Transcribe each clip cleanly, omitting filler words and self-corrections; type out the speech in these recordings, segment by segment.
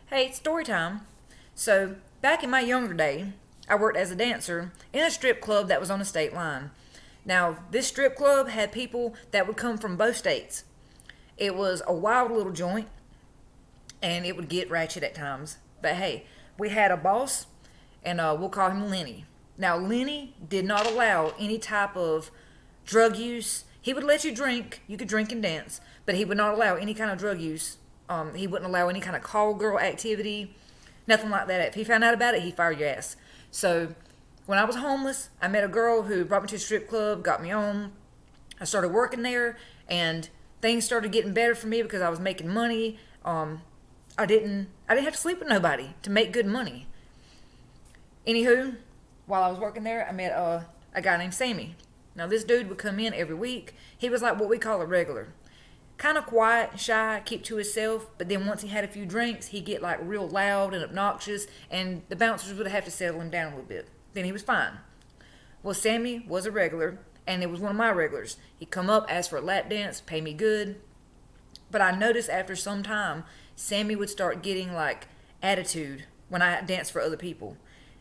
Hey, it's story time. So, back in my younger day, I worked as a dancer in a strip club that was on a state line. Now, this strip club had people that would come from both states. It was a wild little joint, and it would get ratchet at times. But hey, we had a boss, and we'll call him Lenny. Now, Lenny did not allow any type of drug use. He would let you drink, you could drink and dance, but he would not allow any kind of drug use. He wouldn't allow any kind of call girl activity, nothing like that. If he found out about it, he'd fire your ass. So, when I was homeless, I met a girl who brought me to a strip club, got me on. I started working there, and things started getting better for me because I was making money. I didn't have to sleep with nobody to make good money. Anywho, while I was working there, I met a guy named Sammy. Now this dude would come in every week. He was like what we call a regular. Kind of quiet, shy, keep to himself, but then once he had a few drinks, he'd get like real loud and obnoxious, and the bouncers would have to settle him down a little bit. Then he was fine. Well, Sammy was a regular, and it was one of my regulars. He'd come up, ask for a lap dance, pay me good. But I noticed after some time, Sammy would start getting like attitude when I danced for other people.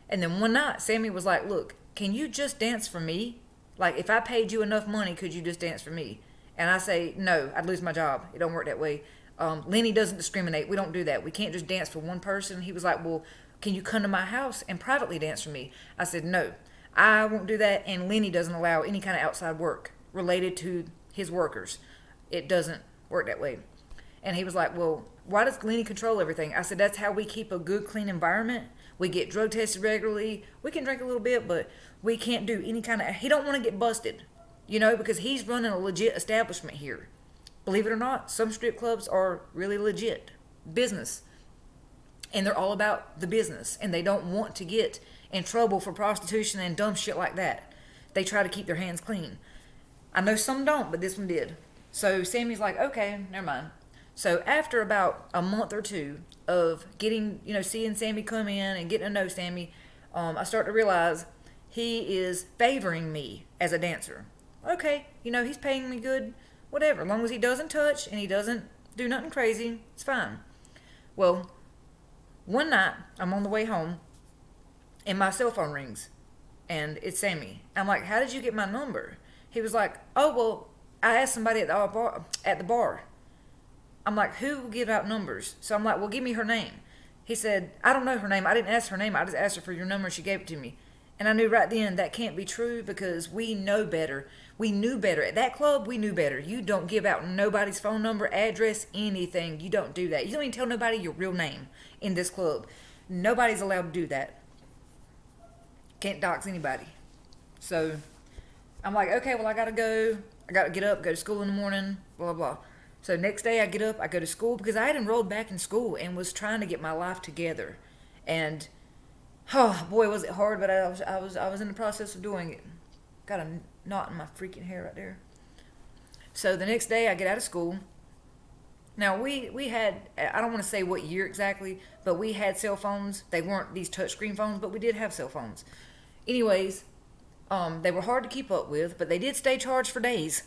And then one night, Sammy was like, "Look, can you just dance for me? Like, if I paid you enough money, could you just dance for me?" And I say, "No, I'd lose my job. It don't work that way. Lenny doesn't discriminate. We don't do that. We can't just dance for one person." He was like, "Well, can you come to my house and privately dance for me?" I said, "No, I won't do that. And Lenny doesn't allow any kind of outside work related to his workers. It doesn't work that way." And he was like, "Well, why does Lenny control everything?" I said, "That's how we keep a good, clean environment. We get drug tested regularly. We can drink a little bit, but we can't do any kind of." He don't want to get busted, because he's running a legit establishment here. Believe it or not, some strip clubs are really legit business, and they're all about the business, and they don't want to get in trouble for prostitution and dumb shit like that. They try to keep their hands clean. I know some don't, but this one did. So Sammy's like, "Okay, never mind." So after about a month or two of getting, seeing Sammy come in and getting to know Sammy, I start to realize he is favoring me as a dancer. Okay, he's paying me good, whatever. As long as he doesn't touch and he doesn't do nothing crazy, it's fine. Well, one night I'm on the way home and my cell phone rings and it's Sammy. I'm like, "How did you get my number?" He was like, "Oh, well, I asked somebody at the bar." I'm like, "Who will give out numbers?" So I'm like, "Well, give me her name." He said, "I don't know her name. I didn't ask her name. I just asked her for your number and she gave it to me." And I knew right then that can't be true because we know better. We knew better. At that club, we knew better. You don't give out nobody's phone number, address, anything. You don't do that. You don't even tell nobody your real name in this club. Nobody's allowed to do that. Can't dox anybody. So I'm like, "Okay, well, I got to go. I got to get up, go to school in the morning, blah, blah, blah." So next day I get up, I go to school because I had enrolled back in school and was trying to get my life together. And oh boy, was it hard, but I was in the process of doing it. Got a knot in my freaking hair right there. So the next day I get out of school. Now we had, I don't want to say what year exactly, but we had cell phones. They weren't these touchscreen phones, but we did have cell phones. Anyways, they were hard to keep up with, but they did stay charged for days.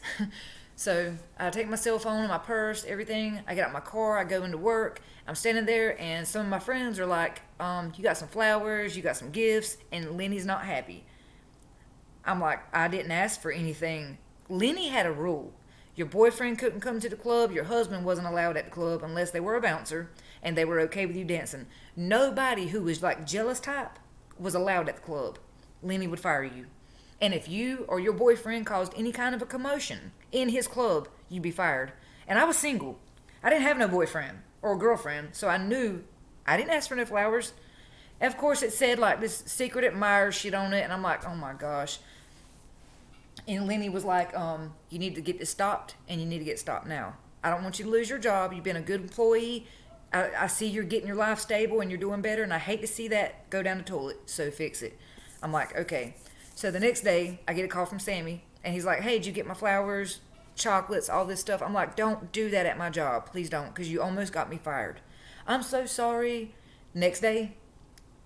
So I take my cell phone, my purse, everything. I get out my car. I go into work. I'm standing there, and some of my friends are like, "You got some flowers. You got some gifts." And Lenny's not happy. I'm like, "I didn't ask for anything." Lenny had a rule. Your boyfriend couldn't come to the club. Your husband wasn't allowed at the club unless they were a bouncer, and they were okay with you dancing. Nobody who was like jealous type was allowed at the club. Lenny would fire you. And if you or your boyfriend caused any kind of a commotion in his club, you'd be fired. And I was single. I didn't have no boyfriend or girlfriend, so I knew I didn't ask for no flowers. And of course, it said like this secret admirer shit on it, and I'm like, "Oh my gosh." And Lenny was like, "You need to get this stopped, and you need to get stopped now. I don't want you to lose your job. You've been a good employee. I see you're getting your life stable and you're doing better, and I hate to see that go down the toilet, so fix it." I'm like, "Okay." So the next day, I get a call from Sammy, and he's like, "Hey, did you get my flowers, chocolates, all this stuff?" I'm like, "Don't do that at my job. Please don't, because you almost got me fired." "I'm so sorry." Next day,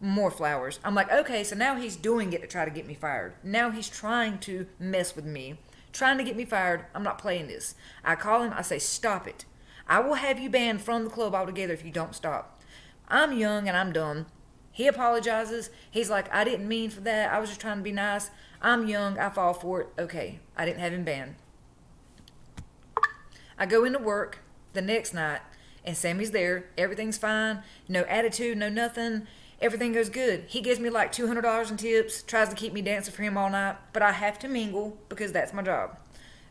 more flowers. I'm like, "Okay, so now he's doing it to try to get me fired. Now he's trying to mess with me, trying to get me fired. I'm not playing this." I call him. I say, "Stop it. I will have you banned from the club altogether if you don't stop." I'm young and I'm dumb. He apologizes. He's like, I didn't mean for that. I was just trying to be nice. I'm young. I fall for it. Okay. I didn't have him banned. I go into work the next night and Sammy's there. Everything's fine. No attitude, no nothing. Everything goes good. He gives me like $200 in tips, tries to keep me dancing for him all night, but I have to mingle because that's my job.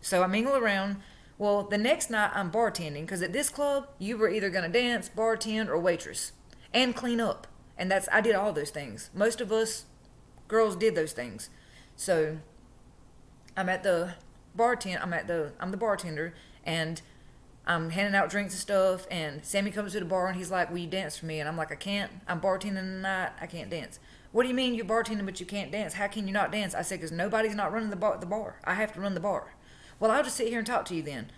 So I mingle around. Well, the next night I'm bartending because at this club, you were either going to dance, bartend, or waitress and clean up. And I did all those things. Most of us girls did those things. So I'm at the I'm the bartender and I'm handing out drinks and stuff, and Sammy comes to the bar and he's like, will you dance for me? And I'm like, I can't. I'm bartending tonight. I can't dance. What do you mean you're bartending but you can't dance? How can you not dance? I said, because nobody's not running the bar. I have to run the bar. Well, I'll just sit here and talk to you then.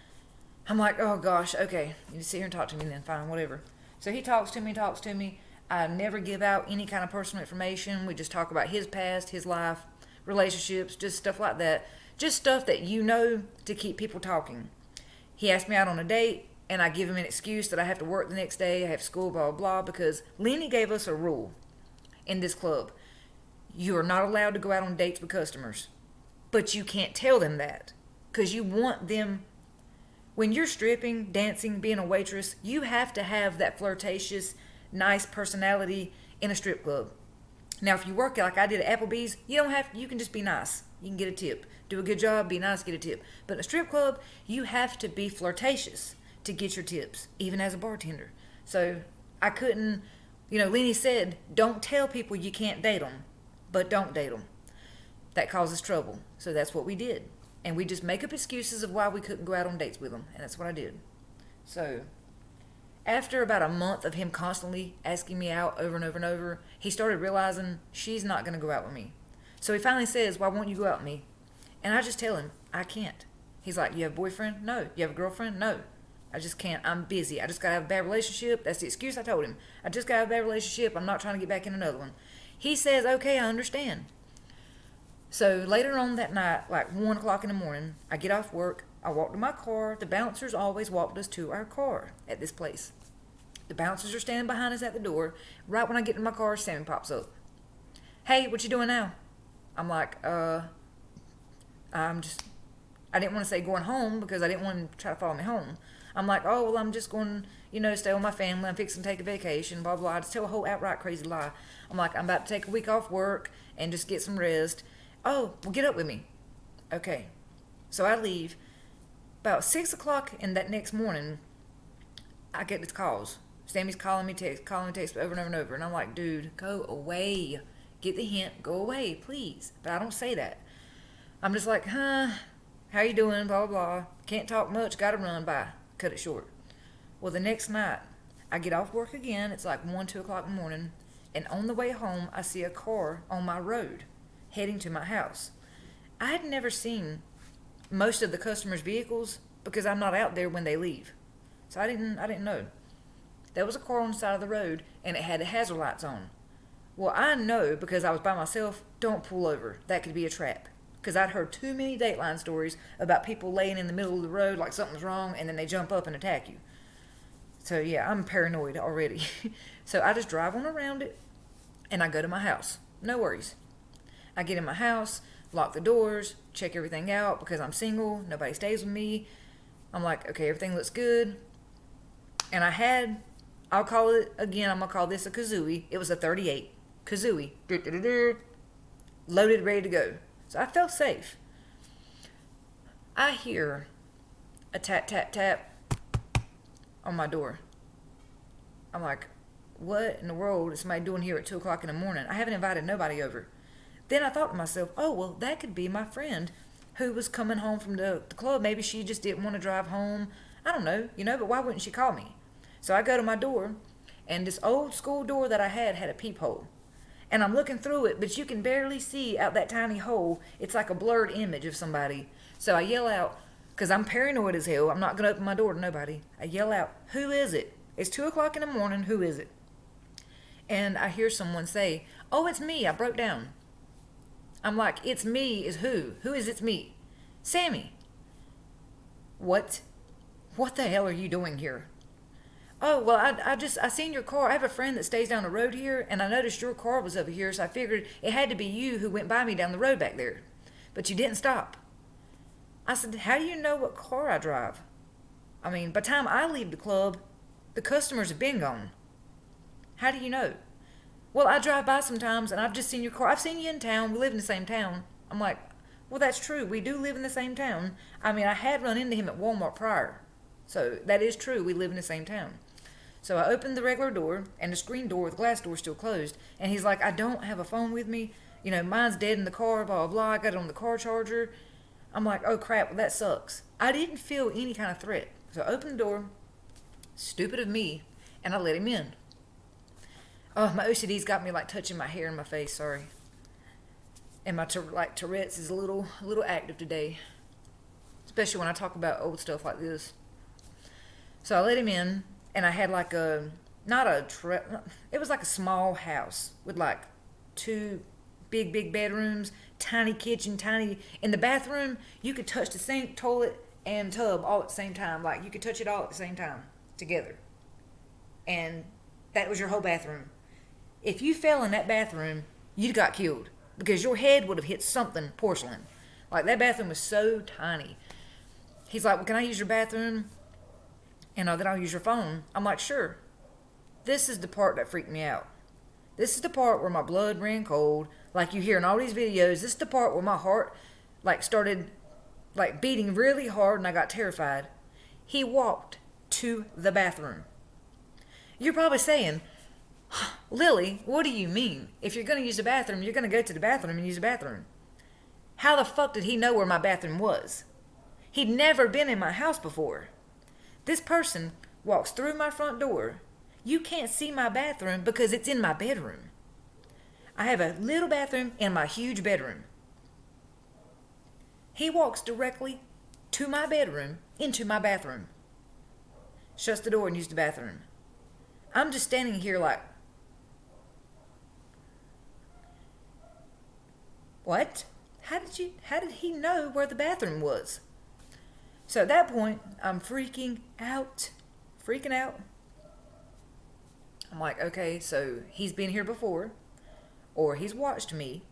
I'm like, oh gosh, okay. You just sit here and talk to me then, fine, whatever. So he talks to me. I never give out any kind of personal information. We just talk about his past, his life, relationships, just stuff like that. Just stuff that you know to keep people talking. He asked me out on a date, and I give him an excuse that I have to work the next day, I have school, blah, blah, blah, because Lenny gave us a rule in this club. You are not allowed to go out on dates with customers, but you can't tell them that, because you want them, when you're stripping, dancing, being a waitress, you have to have that flirtatious, nice personality in a strip club. Now, if you work like I did at Applebee's, you can just be nice. You can get a tip. Do a good job, be nice, get a tip. But in a strip club, you have to be flirtatious to get your tips, even as a bartender. So I couldn't, Lenny said, don't tell people you can't date them, but don't date them. That causes trouble. So that's what we did. And we just make up excuses of why we couldn't go out on dates with them. And that's what I did. So after about a month of him constantly asking me out over and over and over, he started realizing she's not going to go out with me. So he finally says, why won't you go out with me? And I just tell him, I can't. He's like, you have a boyfriend? No. You have a girlfriend? No. I just can't. I'm busy. I just got to have a bad relationship. That's the excuse I told him. I just got to have a bad relationship. I'm not trying to get back in another one. He says, okay, I understand. So later on that night, like 1 o'clock in the morning, I get off work. I walk to my car. The bouncers always walked us to our car at this place. The bouncers are standing behind us at the door. Right when I get in my car, Sammy pops up. Hey, what you doing now? I'm like, I didn't want to say going home because I didn't want him to try to follow me home. I'm like, oh, well, I'm just going, to stay with my family. I'm fixing to take a vacation, blah, blah. I just tell a whole outright crazy lie. I'm like, I'm about to take a week off work and just get some rest. Oh, well, get up with me. Okay. So I leave. About 6 o'clock in that next morning, I get these calls. Sammy's calling me text over and over and over. And I'm like, dude, go away. Get the hint. Go away, please. But I don't say that. I'm just like, how you doing? Blah, blah, blah. Can't talk much. Gotta run. Bye. Cut it short. Well, the next night, I get off work again. It's like 1, 2 o'clock in the morning. And on the way home, I see a car on my road heading to my house. I had never seen most of the customers' vehicles because I'm not out there when they leave. So I didn't know. There was a car on the side of the road, and it had the hazard lights on. Well, I know because I was by myself, don't pull over. That could be a trap. Because I'd heard too many Dateline stories about people laying in the middle of the road like something's wrong, and then they jump up and attack you. So yeah, I'm paranoid already. So I just drive on around it, and I go to my house. No worries. I get in my house, lock the doors, check everything out because I'm single, nobody stays with me. I'm like, okay, everything looks good. And I'll call it, again, I'm going to call this a kazooie. It was a 38. Kazooie. Loaded, ready to go. So I felt safe. I hear a tap, tap, tap on my door. I'm like, what in the world is somebody doing here at 2 o'clock in the morning? I haven't invited nobody over. Then I thought to myself, oh, well, that could be my friend who was coming home from the club. Maybe she just didn't want to drive home. I don't know, but why wouldn't she call me? So I go to my door, and this old school door that I had a peephole. And I'm looking through it, but you can barely see out that tiny hole. It's like a blurred image of somebody. So I yell out, because I'm paranoid as hell. I'm not going to open my door to nobody. I yell out, who is it? It's 2 o'clock in the morning. Who is it? And I hear someone say, oh, it's me. I broke down. I'm like, it's me is who? Who is it's me? Sammy. What? What the hell are you doing here? Oh, well, I seen your car. I have a friend that stays down the road here, and I noticed your car was over here, so I figured it had to be you who went by me down the road back there. But you didn't stop. I said, how do you know what car I drive? I mean, by the time I leave the club, the customers have been gone. How do you know? Well, I drive by sometimes, and I've just seen your car. I've seen you in town. We live in the same town. I'm like, well, that's true. We do live in the same town. I mean, I had run into him at Walmart prior. So that is true. We live in the same town. So I opened the regular door, and the screen door, the glass door, still closed. And he's like, I don't have a phone with me. You know, mine's dead in the car, blah, blah, blah. I got it on the car charger. I'm like, oh, crap, well, that sucks. I didn't feel any kind of threat. So I opened the door, stupid of me, and I let him in. Oh, my OCD's got me, like, touching my hair and my face, sorry. And my, Tourette's is a little active today. Especially when I talk about old stuff like this. So I let him in, and I had like it was like a small house with like two big bedrooms, tiny kitchen, in the bathroom, you could touch the sink, toilet, and tub all at the same time. Like, you could touch it all at the same time, together. And that was your whole bathroom. If you fell in that bathroom, you'd got killed, because your head would have hit something porcelain. Like, that bathroom was so tiny. He's like, well, can I use your bathroom? And then I'll use your phone. I'm like, sure. This is the part that freaked me out. This is the part where my blood ran cold. Like you hear in all these videos, this is the part where my heart started beating really hard and I got terrified. He walked to the bathroom. You're probably saying, Lily, what do you mean? If you're going to use the bathroom, you're going to go to the bathroom and use the bathroom. How the fuck did he know where my bathroom was? He'd never been in my house before. This person walks through my front door. You can't see my bathroom because it's in my bedroom. I have a little bathroom in my huge bedroom. He walks directly to my bedroom, into my bathroom. Shuts the door and uses the bathroom. I'm just standing here like, what? How did he know where the bathroom was? So at that point, I'm freaking out. I'm like, okay, so he's been here before, or he's watched me,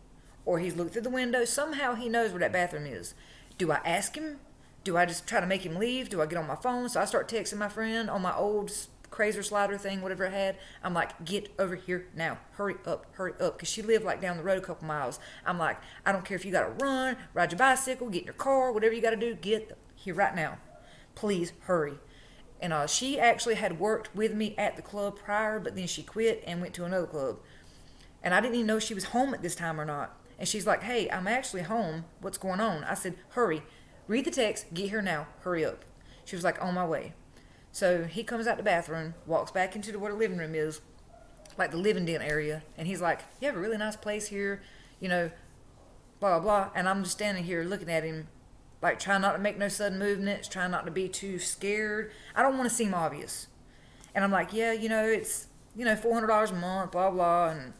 or he's looked through the window. Somehow he knows where that bathroom is. Do I ask him? Do I just try to make him leave? Do I get on my phone? So I start texting my friend on my old Crazer slider thing, whatever I had. I'm like, get over here now. Hurry up. Because she lived down the road a couple miles. I'm like, I don't care if you got to run, ride your bicycle, get in your car, whatever you got to do, get here right now. Please hurry. And she actually had worked with me at the club prior, but then she quit and went to another club. And I didn't even know she was home at this time or not. And she's like, hey, I'm actually home. What's going on? I said, hurry. Read the text. Get here now. Hurry up. She was like, on my way. So he comes out the bathroom, walks back into where the living room is, like the living den area. And he's like, you have a really nice place here, blah, blah, blah. And I'm just standing here looking at him, trying not to make no sudden movements, trying not to be too scared. I don't want to seem obvious. And I'm like, yeah, it's, $400 a month, blah, blah, and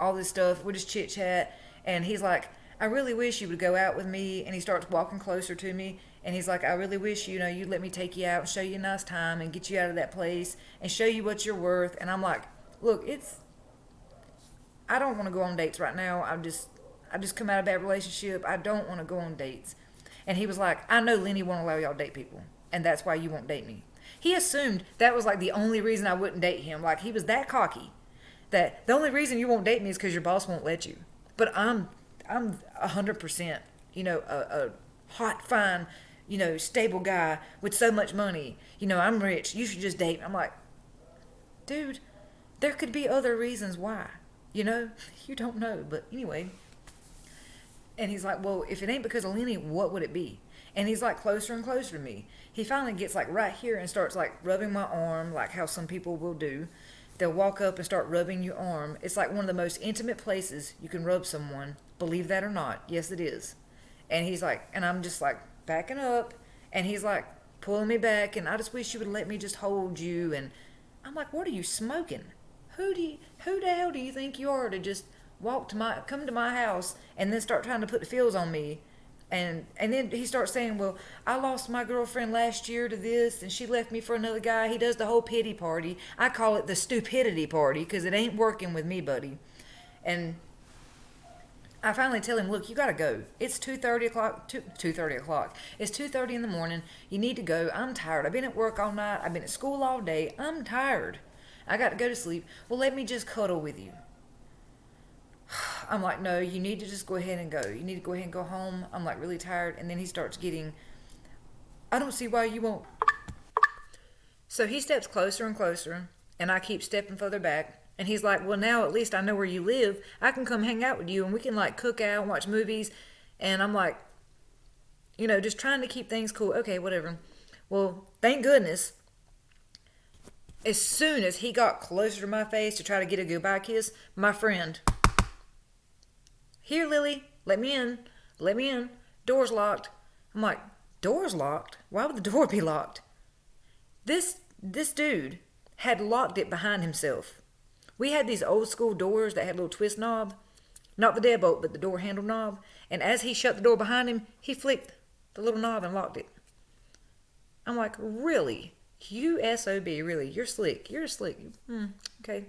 all this stuff. We just chit chat. And he's like, I really wish you would go out with me. And he starts walking closer to me. And he's like, I really wish, you'd let me take you out and show you a nice time and get you out of that place and show you what you're worth. And I'm like, look, I don't want to go on dates right now. I just come out of a bad relationship. I don't want to go on dates. And he was like, I know Lenny won't allow y'all to date people, and that's why you won't date me. He assumed that was the only reason I wouldn't date him. He was that cocky that the only reason you won't date me is because your boss won't let you. But I'm 100%, a hot, fine, stable guy with so much money. I'm rich. You should just date me. I'm like, dude, there could be other reasons why. You don't know. But anyway. And he's like, well, if it ain't because of Lenny, what would it be? And he's closer and closer to me. He finally gets right here and starts rubbing my arm, like how some people will do. They'll walk up and start rubbing your arm. It's one of the most intimate places you can rub someone. Believe that or not. Yes, it is. And he's and I'm just backing up. And he's pulling me back. And I just wish you would let me just hold you. And I'm like, what are you smoking? Who the hell do you think you are to just come to my house and then start trying to put the feels on me And then he starts saying, well, I lost my girlfriend last year to this, and she left me for another guy. He does the whole pity party. I call it the stupidity party because it ain't working with me, buddy. And I finally tell him, look, you gotta go. It's 2:30 o'clock. 2:30 o'clock. It's 2:30 in the morning. You need to go. I'm tired. I've been at work all night. I've been at school all day. I'm tired. I got to go to sleep. Well, let me just cuddle with you. I'm like, no, you need to just go ahead and go. You need to go ahead and go home. I'm like really tired. And then he starts getting, I don't see why you won't. So he steps closer and closer, and I keep stepping further back. And he's like, well, now at least I know where you live. I can come hang out with you, and we can like cook out and watch movies. And I'm like, just trying to keep things cool. Okay, whatever. Well, thank goodness. As soon as he got closer to my face to try to get a goodbye kiss, my friend, here, Lily, let me in. Let me in. Door's locked. I'm like, door's locked? Why would the door be locked? This dude had locked it behind himself. We had these old school doors that had a little twist knob. Not the deadbolt, but the door handle knob. And as he shut the door behind him, he flicked the little knob and locked it. I'm like, really? You SOB, really? You're slick. You're slick. Okay.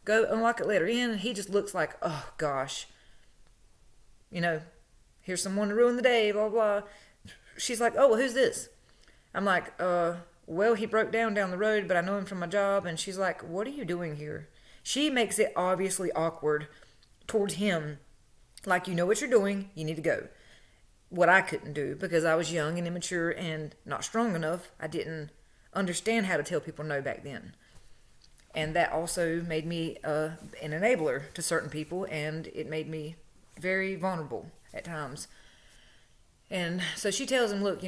Go unlock it, let her in, and he just looks like, oh, gosh. Here's someone to ruin the day, blah, blah. She's like, oh, well, who's this? I'm like, well, he broke down the road, but I know him from my job. And she's like, what are you doing here? She makes it obviously awkward towards him. Like, you know what you're doing. You need to go. What I couldn't do because I was young and immature and not strong enough. I didn't understand how to tell people no back then. And that also made me an enabler to certain people, and it made me very vulnerable at times. And so she tells him, look,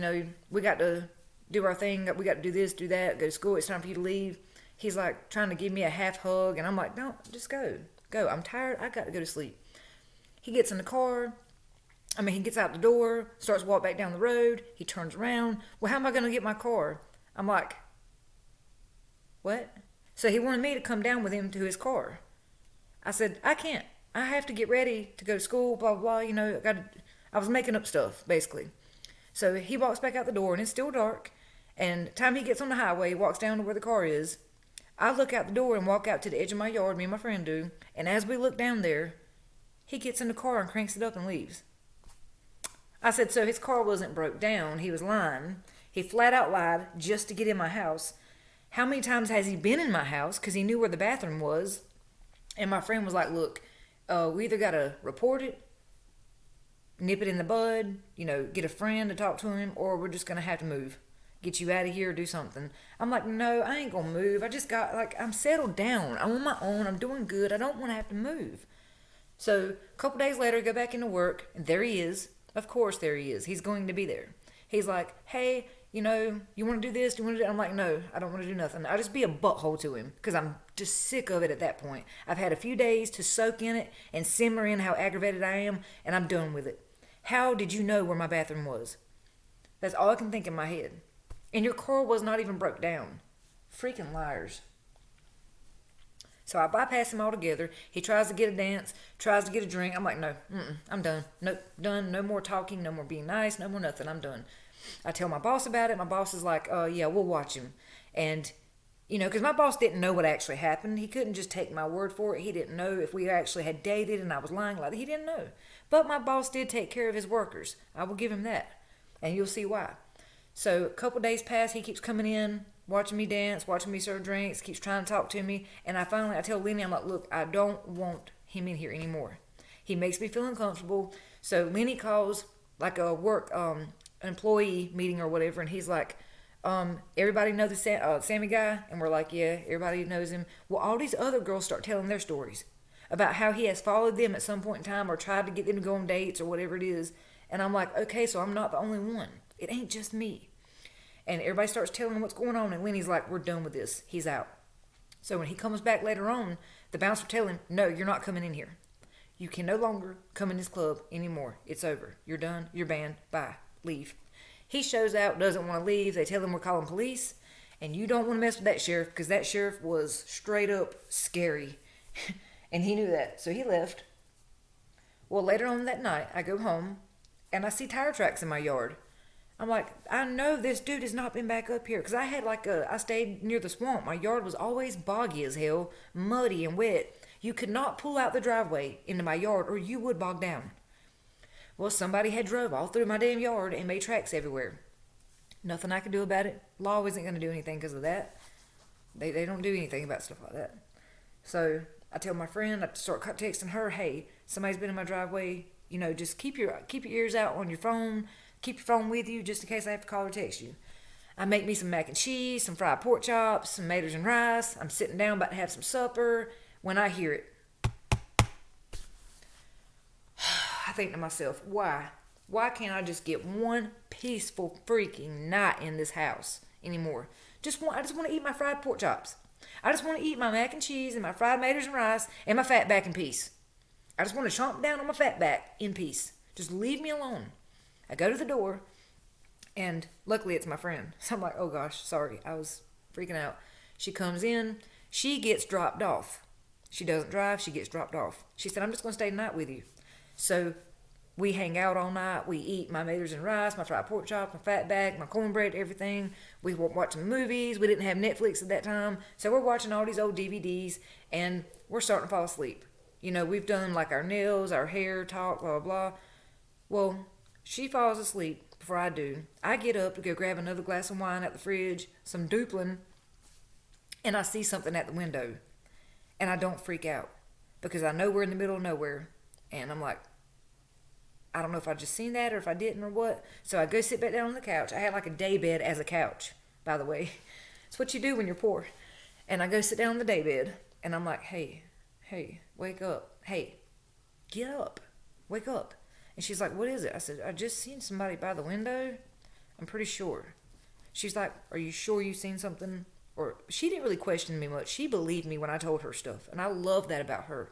we got to do our thing. We got to do this, do that, go to school. It's time for you to leave. He's like trying to give me a half hug, and I'm like, no, just go. Go. I'm tired. I got to go to sleep. He gets in the car. He gets out the door, starts to walk back down the road. He turns around. Well, how am I going to get my car? I'm like, what? So he wanted me to come down with him to his car. I said, I can't. I have to get ready to go to school, blah, blah, blah. I was making up stuff, basically. So he walks back out the door, and it's still dark. And time he gets on the highway, he walks down to where the car is. I look out the door and walk out to the edge of my yard, me and my friend do. And as we look down there, he gets in the car and cranks it up and leaves. I said, so his car wasn't broke down. He was lying. He flat out lied just to get in my house. How many times has he been in my house? Because he knew where the bathroom was. And my friend was like, look, we either got to report it, nip it in the bud, get a friend to talk to him, or we're just going to have to move. Get you out of here or do something. I'm like, no, I ain't going to move. I just got, I'm settled down. I'm on my own. I'm doing good. I don't want to have to move. So a couple days later, I go back into work, and there he is. Of course, there he is. He's going to be there. He's like, hey, you want to do this? Do you want to do that? I'm like, no, I don't want to do nothing. I'll just be a butthole to him because I'm just sick of it at that point. I've had a few days to soak in it and simmer in how aggravated I am, and I'm done with it. How did you know where my bathroom was? That's all I can think in my head. And your car was not even broke down. Freaking liars. So I bypass him altogether. He tries to get a dance, tries to get a drink. I'm like, no, I'm done. Nope, done. No more talking, no more being nice, no more nothing. I'm done. I tell my boss about it. My boss is like, yeah, we'll watch him. And, because my boss didn't know what actually happened. He couldn't just take my word for it. He didn't know if we actually had dated and I was lying like that. He didn't know. But my boss did take care of his workers. I will give him that. And you'll see why. So a couple days pass. He keeps coming in, watching me dance, watching me serve drinks, keeps trying to talk to me. And I tell Lenny, I'm like, look, I don't want him in here anymore. He makes me feel uncomfortable. So Lenny calls like a work employee meeting or whatever, and he's like, everybody know the Sammy guy? And we're like, yeah, everybody knows him. Well, all these other girls start telling their stories about how he has followed them at some point in time or tried to get them to go on dates or whatever it is. And I'm like, okay, so I'm not the only one. It ain't just me. And everybody starts telling him what's going on, and Lenny's like, we're done with this. He's out. So when he comes back later on, the bouncer tell him, no, you're not coming in here. You can no longer come in this club anymore. It's over. You're done. You're banned. Bye. Leave. He shows out, doesn't want to leave. They tell him we're calling police, and you don't want to mess with that sheriff because that sheriff was straight up scary. And he knew that, so he left. Well, later on that night, I go home, and I see tire tracks in my yard. I'm like, I know this dude has not been back up here because I stayed near the swamp. My yard was always boggy as hell, muddy and wet. You could not pull out the driveway into my yard or you would bog down. Well, somebody had drove all through my damn yard and made tracks everywhere. Nothing I could do about it. Law isn't going to do anything because of that. They don't do anything about stuff like that. So I tell my friend, I start texting her, hey, somebody's been in my driveway. Just keep your ears out on your phone. Keep your phone with you just in case I have to call or text you. I make me some mac and cheese, some fried pork chops, some taters and rice. I'm sitting down about to have some supper when I hear it. I think to myself, why? Why can't I just get one peaceful freaking night in this house anymore? I just want to eat my fried pork chops. I just want to eat my mac and cheese and my fried taters and rice and my fat back in peace. I just want to chomp down on my fat back in peace. Just leave me alone. I go to the door, and luckily it's my friend. So I'm like, oh gosh, sorry, I was freaking out. She comes in, she gets dropped off. She doesn't drive, she gets dropped off. She said, I'm just going to stay the night with you. So we hang out all night. We eat my taters and rice, my fried pork chop, my fat back, my cornbread, everything. We were watching movies. We didn't have Netflix at that time. So we're watching all these old DVDs, and we're starting to fall asleep. We've done like our nails, our hair, talk, blah, blah, blah. Well, she falls asleep before I do. I get up to go grab another glass of wine at the fridge, some Duplin, and I see something at the window. And I don't freak out because I know we're in the middle of nowhere. And I'm like, I don't know if I just seen that or if I didn't or what. So I go sit back down on the couch. I had like a day bed as a couch, by the way. It's what you do when you're poor. And I go sit down on the day bed, and I'm like, hey, wake up. Hey, get up. Wake up. And she's like, what is it? I said, I just seen somebody by the window. I'm pretty sure. She's like, are you sure you seen something? Or she didn't really question me much. She believed me when I told her stuff. And I love that about her.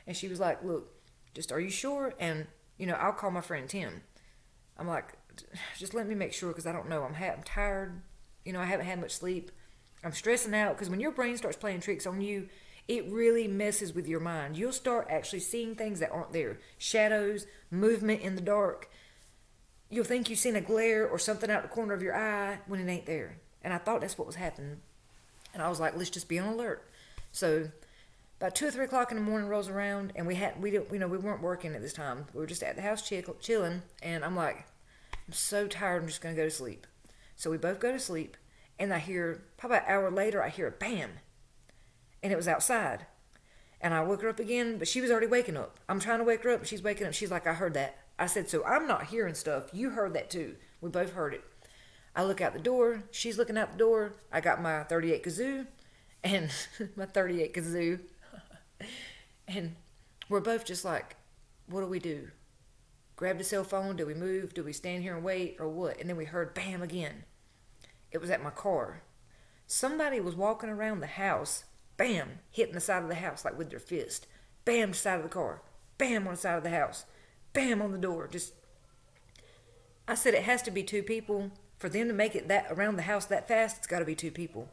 And she was like, look, just are you sure? And, I'll call my friend Tim. I'm like, just let me make sure because I don't know. I'm tired. I haven't had much sleep. I'm stressing out because when your brain starts playing tricks on you, it really messes with your mind. You'll start actually seeing things that aren't there. Shadows, movement in the dark. You'll think you've seen a glare or something out the corner of your eye when it ain't there. And I thought that's what was happening. And I was like, let's just be on alert. So about 2 or 3 o'clock in the morning rolls around, and we weren't working at this time. We were just at the house chilling, and I'm like, I'm so tired, I'm just going to go to sleep. So we both go to sleep, and I hear, probably an hour later, I hear a bam. And it was outside. And I woke her up again, but she was already waking up. I'm trying to wake her up, and she's waking up. She's like, I heard that. I said, so I'm not hearing stuff. You heard that too. We both heard it. I look out the door. She's looking out the door. I got my 38 kazoo, and my 38 kazoo. And we're both just like, what do we do? Grab the cell phone? Do we move? Do we stand here and wait or what? And then we heard bam again. It was at my car. Somebody was walking around the house, bam, hitting the side of the house like with their fist. Bam, the side of the car. Bam, on the side of the house. Bam, on the door. I said it has to be 2 people. For them to make it that around the house that fast, it's got to be 2 people.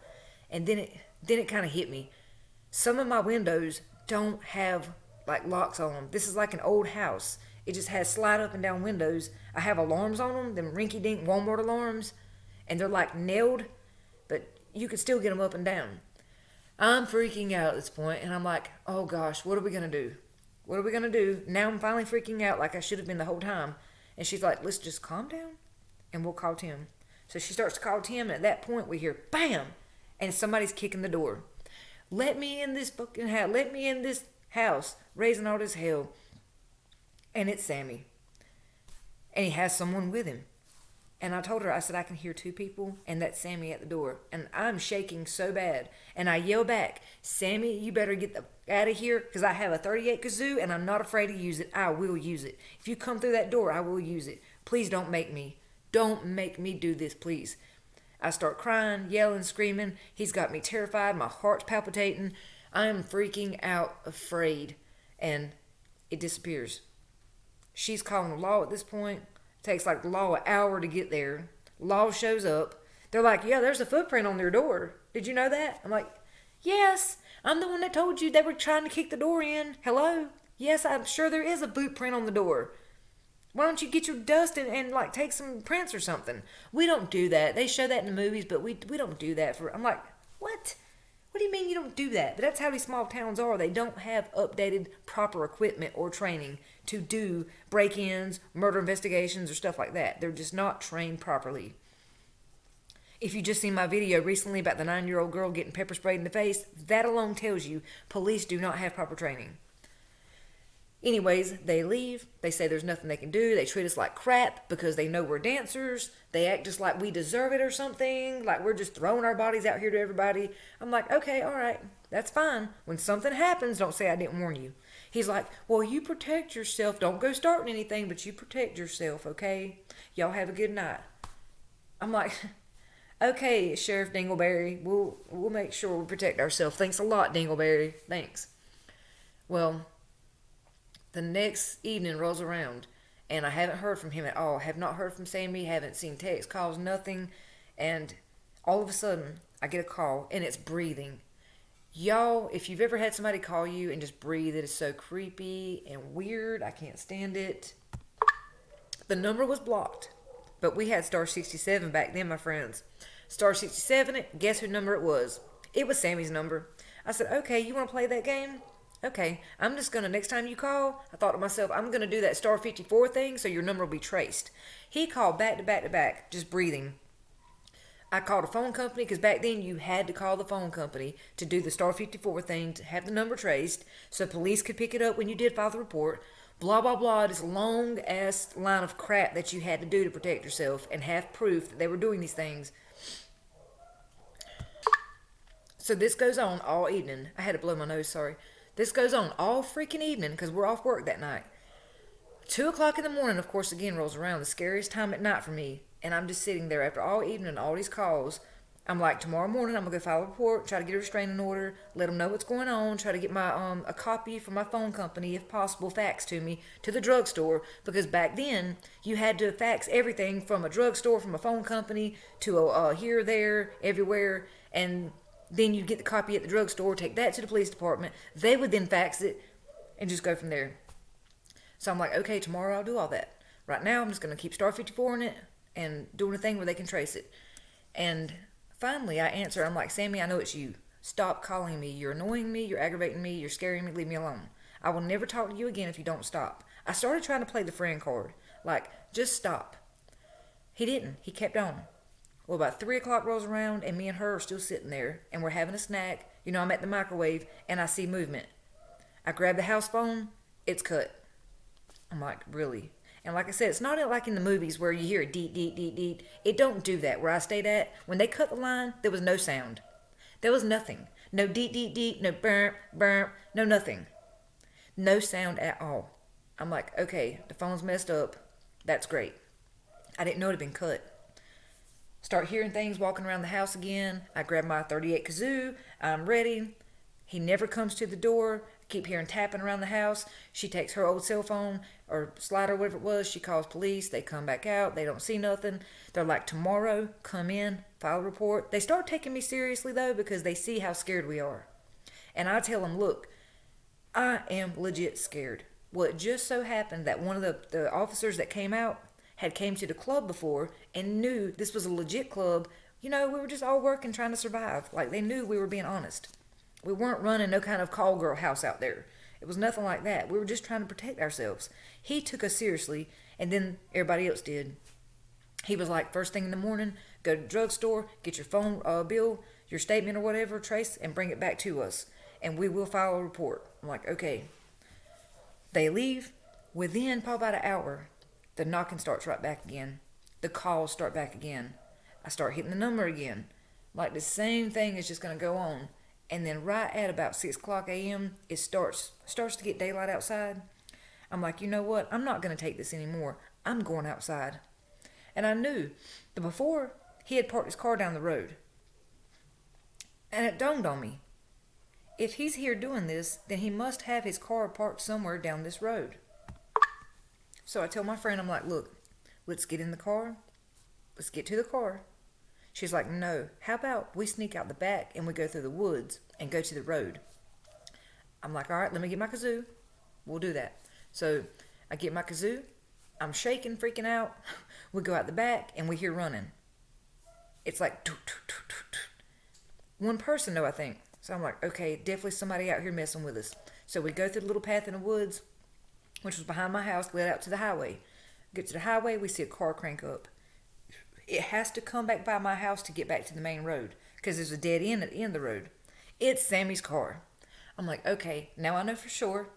And then it kind of hit me. Some of my windows don't have like locks on them. This is like an old house. It just has slide up and down windows. I have alarms on them, them rinky-dink Walmart alarms, and they're like nailed, but you can still get them up and down. I'm freaking out at this point, and I'm like, oh gosh, what are we going to do? What are we going to do? Now I'm finally freaking out like I should have been the whole time. And she's like, let's just calm down, and we'll call Tim. So she starts to call Tim, and at that point we hear, bam, and somebody's kicking the door. Let me in this fucking house. Let me in this house. Raising all this hell. And it's Sammy. And he has someone with him. And I told her, I said, I can hear 2 people, and that's Sammy at the door. And I'm shaking so bad. And I yell back, Sammy, you better get out of here, because I have a 38 kazoo, and I'm not afraid to use it. I will use it. If you come through that door, I will use it. Please don't make me. Don't make me do this, please. I start crying, yelling, screaming. He's got me terrified. My heart's palpitating. I am freaking out, afraid. And it disappears. She's calling the law at this point. It takes like the law an hour to get there. Law shows up. They're like, yeah, there's a footprint on their door. Did you know that? I'm like, yes. I'm the one that told you they were trying to kick the door in. Hello? Yes, I'm sure there is a boot print on the door. Why don't you get your dust and like take some prints or something? We don't do that. They show that in the movies, but we don't do that for. I'm like, what? What do you mean you don't do that? But that's how these small towns are. They don't have updated proper equipment or training to do break-ins, murder investigations, or stuff like that. They're just not trained properly. If you just seen my video recently about the 9-year-old girl getting pepper sprayed in the face, that alone tells you police do not have proper training. Anyways, they leave. They say there's nothing they can do. They treat us like crap because they know we're dancers. They act just like we deserve it or something. Like we're just throwing our bodies out here to everybody. I'm like, okay, all right, that's fine. When something happens, don't say I didn't warn you. He's like, well, you protect yourself. Don't go starting anything, but you protect yourself, okay? Y'all have a good night. I'm like, okay, Sheriff Dingleberry. We'll make sure we protect ourselves. Thanks a lot, Dingleberry. Thanks. Well, the next evening rolls around, and I haven't heard from him at all. Have not heard from Sammy, haven't seen text calls, nothing. And all of a sudden, I get a call, and it's breathing. Y'all, if you've ever had somebody call you and just breathe, it is so creepy and weird. I can't stand it. The number was blocked, but we had star 67 back then, my friends. Star 67, guess whose number it was? It was Sammy's number. I said, okay, you want to play that game? Okay, I'm just going to, next time you call, I thought to myself, I'm going to do that star 54 thing so your number will be traced. He called back to back to back, just breathing. I called a phone company because back then you had to call the phone company to do the star 54 thing, to have the number traced so police could pick it up when you did file the report. Blah, blah, blah, this long ass line of crap that you had to do to protect yourself and have proof that they were doing these things. So this goes on all evening. I had to blow my nose, sorry. This goes on all freaking evening because we're off work that night. 2 o'clock in the morning, of course, again rolls around, the scariest time at night for me. And I'm just sitting there after all evening, all these calls. I'm like, tomorrow morning, I'm going to go file a report, try to get a restraining order, let them know what's going on, try to get my a copy from my phone company, if possible, fax to me, to the drugstore. Because back then, you had to fax everything from a drugstore, from a phone company, to a here, there, everywhere. And then you'd get the copy at the drugstore, take that to the police department. They would then fax it and just go from there. So I'm like, okay, tomorrow I'll do all that. Right now, I'm just going to keep star 54 in it and doing a thing where they can trace it. And finally, I answer. I'm like, Sammy, I know it's you. Stop calling me. You're annoying me. You're aggravating me. You're scaring me. Leave me alone. I will never talk to you again if you don't stop. I started trying to play the friend card. Like, just stop. He didn't. He kept on. Well, about 3 o'clock rolls around, and me and her are still sitting there, and we're having a snack. You know, I'm at the microwave, and I see movement. I grab the house phone. It's cut. I'm like, really? And like I said, it's not like in the movies where you hear a deet, deet, deet, deet. It don't do that. Where I stayed at, when they cut the line, there was no sound. There was nothing. No deet, deet, deet, no burp, burp, no nothing. No sound at all. I'm like, okay, the phone's messed up. That's great. I didn't know it had been cut. Start hearing things walking around the house again. I grab my 38 kazoo. I'm ready. He never comes to the door. I keep hearing tapping around the house. She takes her old cell phone or slider, whatever it was. She calls police. They come back out. They don't see nothing. They're like, tomorrow, come in, file a report. They start taking me seriously, though, because they see how scared we are. And I tell them, look, I am legit scared. Well, it just so happened that one of the officers that came out had came to the club before and knew this was a legit club. You know, we were just all working, trying to survive. Like, they knew we were being honest. We weren't running no kind of call girl house out there. It was nothing like that. We were just trying to protect ourselves. He took us seriously, and then everybody else did. He was like, first thing in the morning, go to the drugstore, get your phone bill, your statement or whatever, trace, and bring it back to us. And we will file a report. I'm like, okay. They leave. Within probably about an hour, the knocking starts right back again. The calls start back again. I start hitting the number again. Like the same thing is just going to go on. And then right at about 6 o'clock a.m., it starts to get daylight outside. I'm like, you know what? I'm not going to take this anymore. I'm going outside. And I knew that before he had parked his car down the road. And it dawned on me. If he's here doing this, then he must have his car parked somewhere down this road. So I tell my friend, I'm like, look, let's get in the car. Let's get to the car. She's like, no, how about we sneak out the back and we go through the woods and go to the road? I'm like, all right, let me get my kazoo. We'll do that. So I get my kazoo. I'm shaking, freaking out. We go out the back and we hear running. It's like toot, toot, toot, toot, toot. One person though, I think. So I'm like, okay, definitely somebody out here messing with us. So we go through the little path in the woods, which was behind my house, led out to the highway. Get to the highway, we see a car crank up. It has to come back by my house to get back to the main road because there's a dead end at the end of the road. It's Sammy's car. I'm like, okay, now I know for sure.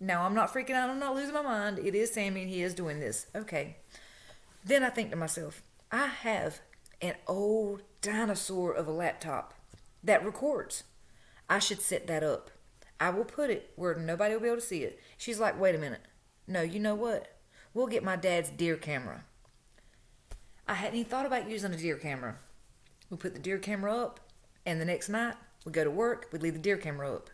Now I'm not freaking out. I'm not losing my mind. It is Sammy and he is doing this. Okay. Then I think to myself, I have an old dinosaur of a laptop that records. I should set that up. I will put it where nobody will be able to see it. She's like, wait a minute. No, you know what? We'll get my dad's deer camera. I hadn't even thought about using a deer camera. We put the deer camera up, and the next night, we go to work, we leave the deer camera up.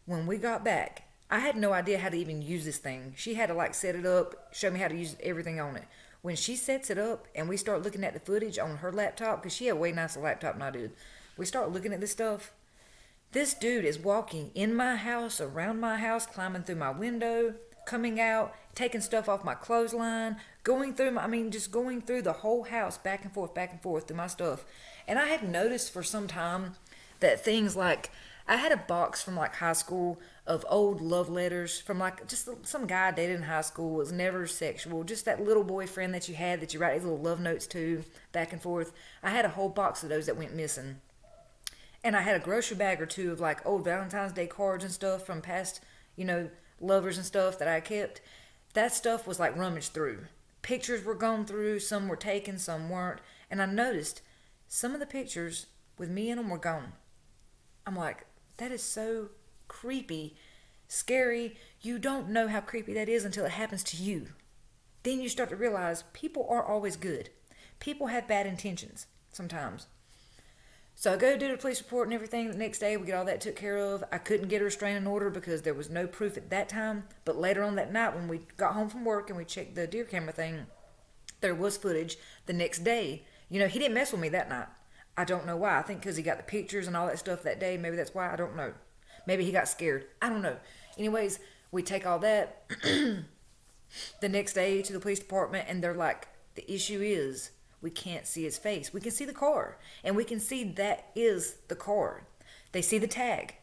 When we got back, I had no idea how to even use this thing. She had to set it up, show me how to use everything on it. When she sets it up and we start looking at the footage on her laptop, because she had a way nicer laptop than I did, we start looking at this stuff. This dude is walking in my house, around my house, climbing through my window, coming out, taking stuff off my clothesline, going through just going through the whole house, back and forth through my stuff. And I had noticed for some time that things like, I had a box from high school of old love letters from just some guy I dated in high school. It was never sexual, just that little boyfriend that you had that you write these little love notes to, back and forth. I had a whole box of those that went missing. And I had a grocery bag or two of old Valentine's Day cards and stuff from past, lovers and stuff that I kept. That stuff was rummaged through. Pictures were gone through, some were taken, some weren't. And I noticed some of the pictures with me in them were gone. I'm like, that is so creepy, scary. You don't know how creepy that is until it happens to you. Then you start to realize people aren't always good. People have bad intentions sometimes. So I go do the police report and everything. The next day we get all that took care of. I couldn't get a restraining order because there was no proof at that time. But later on that night when we got home from work and we checked the deer camera thing, there was footage the next day. He didn't mess with me that night. I don't know why. I think because he got the pictures and all that stuff that day. Maybe that's why. I don't know. Maybe he got scared. I don't know. Anyways, we take all that the next day to the police department and they're like, the issue is we can't see his face. We can see the car and we can see that is the car. They see the tag.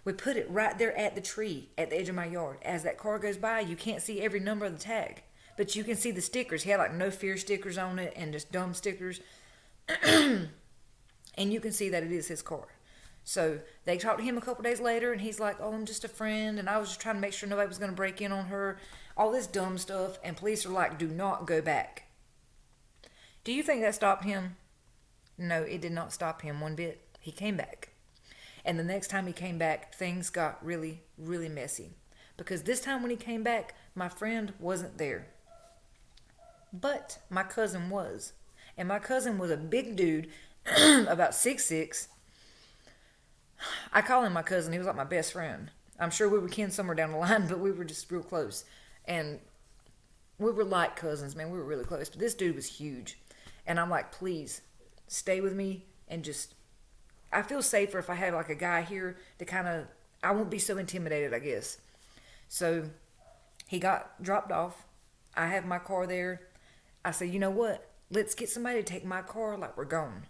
We put it right there at the tree at the edge of my yard. As that car goes by, you can't see every number of the tag, but you can see the stickers. He had no fear stickers on it and just dumb stickers. And you can see that it is his car. So they talked to him a couple days later and he's like, oh, I'm just a friend and I was just trying to make sure nobody was going to break in on her. All this dumb stuff. And police are like, do not go back. Do you think that stopped him? No, it did not stop him one bit. He came back. And the next time he came back, things got really, really messy. Because this time when he came back, my friend wasn't there. But my cousin was. And my cousin was a big dude, about 6'6". I call him my cousin. He was like my best friend. I'm sure we were kin somewhere down the line, but we were just real close. And we were like cousins, man. We were really close. But this dude was huge. And I'm like, please, stay with me and just... I feel safer if I have a guy here to I won't be so intimidated, I guess. So he got dropped off. I have my car there. I said, you know what? Let's get somebody to take my car like we're gone.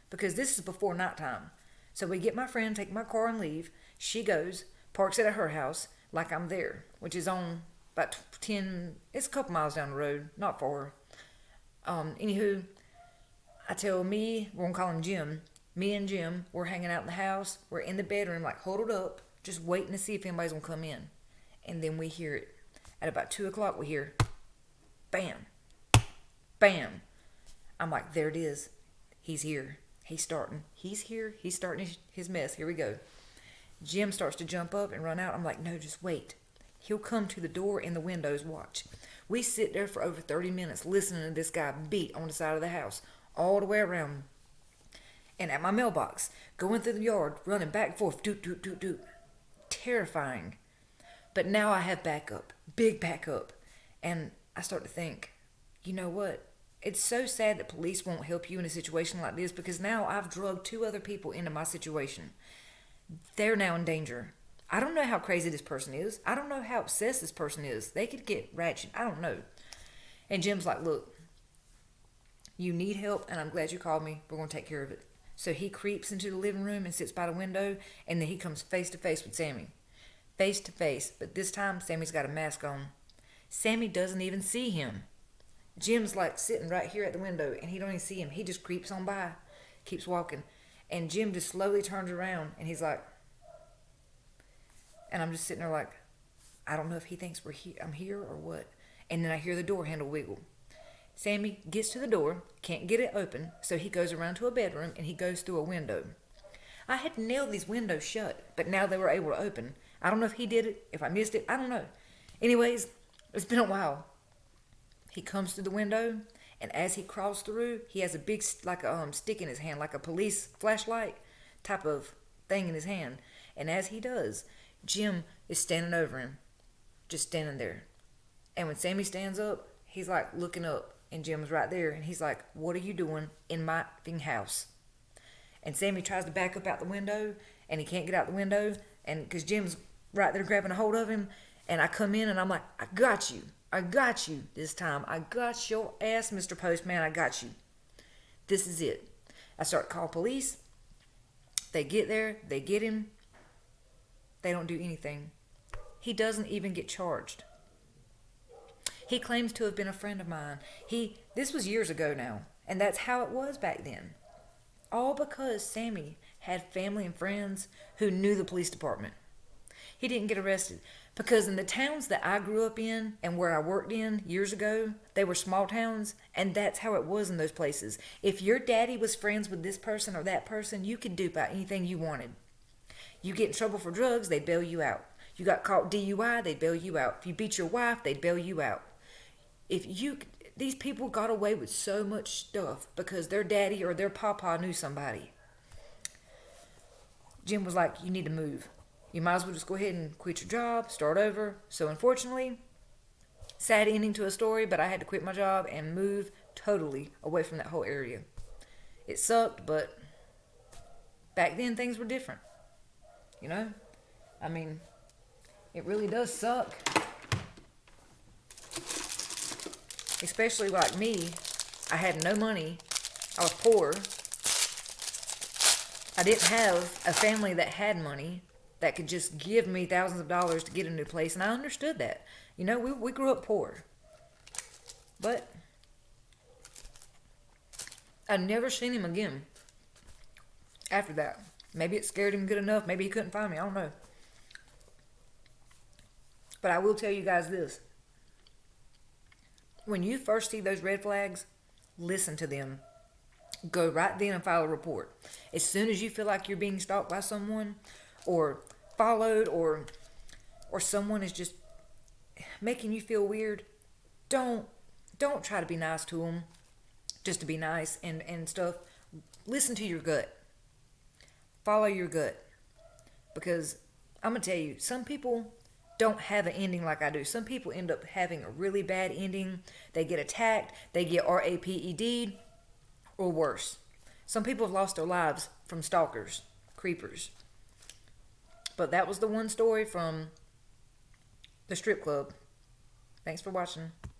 Because this is before nighttime. So we get my friend, take my car and leave. She goes, parks it at her house like I'm there, which is on about 10, it's a couple miles down the road, not far. Anywho, I tell we're going to call him Jim. Me and Jim, we're hanging out in the house. We're in the bedroom, huddled up, just waiting to see if anybody's going to come in. And then we hear it. At about 2 o'clock, we hear, bam, bam. I'm like, there it is. He's here. He's starting. He's here. He's starting his mess. Here we go. Jim starts to jump up and run out. I'm like, no, just wait. He'll come to the door and the windows. Watch. We sit there for over 30 minutes listening to this guy beat on the side of the house all the way around. And at my mailbox, going through the yard, running back and forth, doot, doot, doot, doot. Terrifying. But now I have backup. Big backup. And I start to think, you know what? It's so sad that police won't help you in a situation like this because now I've drugged 2 other people into my situation. They're now in danger. I don't know how crazy this person is. I don't know how obsessed this person is. They could get ratchet. I don't know. And Jim's like, look, you need help, and I'm glad you called me. We're going to take care of it. So he creeps into the living room and sits by the window, and then he comes face to face with Sammy. Face to face, but this time Sammy's got a mask on. Sammy doesn't even see him. Jim's like sitting right here at the window, and he don't even see him. He just creeps on by, keeps walking. And Jim just slowly turns around, and he's like, and I'm just sitting there like, I don't know if he thinks I'm here or what. And then I hear the door handle wiggle. Sammy gets to the door, can't get it open, so he goes around to a bedroom, and he goes through a window. I had nailed these windows shut, but now they were able to open. I don't know if he did it, if I missed it, I don't know. Anyways, it's been a while. He comes through the window, and as he crawls through, he has a big stick in his hand, like a police flashlight type of thing in his hand. And as he does, Jim is standing over him, just standing there. And when Sammy stands up, he's like looking up, and Jim's right there, and he's like, what are you doing in my effing house? And Sammy tries to back up out the window, and he can't get out the window, and because Jim's right there grabbing a hold of him, and I come in, and I'm like, I got you this time. I got your ass, Mr. Postman. I got you. This is it. I start to call police. They get there. They get him. They don't do anything. He doesn't even get charged. He claims to have been a friend of mine. This was years ago now, and that's how it was back then. All because Sammy had family and friends who knew the police department. He didn't get arrested because in the towns that I grew up in and where I worked in years ago, they were small towns, and that's how it was in those places. If your daddy was friends with this person or that person, you could do about anything you wanted. You get in trouble for drugs, they'd bail you out. You got caught DUI, they'd bail you out. If you beat your wife, they'd bail you out. These people got away with so much stuff because their daddy or their papa knew somebody. Jim was like, you need to move. You might as well just go ahead and quit your job, start over. So unfortunately, sad ending to a story, but I had to quit my job and move totally away from that whole area. It sucked, but back then things were different. You know? I mean, it really does suck. Especially like me, I had no money. I was poor. I didn't have a family that had money that could just give me thousands of dollars to get a new place, and I understood that. You know, we grew up poor. But I never seen him again after that. Maybe it scared him good enough. Maybe he couldn't find me. I don't know. But I will tell you guys this. When you first see those red flags, listen to them. Go right then and file a report. As soon as you feel like you're being stalked by someone or followed or someone is just making you feel weird, don't try to be nice to them just to be nice and stuff. Listen to your gut. Follow your gut. Because I'm going to tell you, some people don't have an ending like I do. Some people end up having a really bad ending. They get attacked. They get RAPED or worse. Some people have lost their lives from stalkers, creepers. But that was the one story from the strip club. Thanks for watching.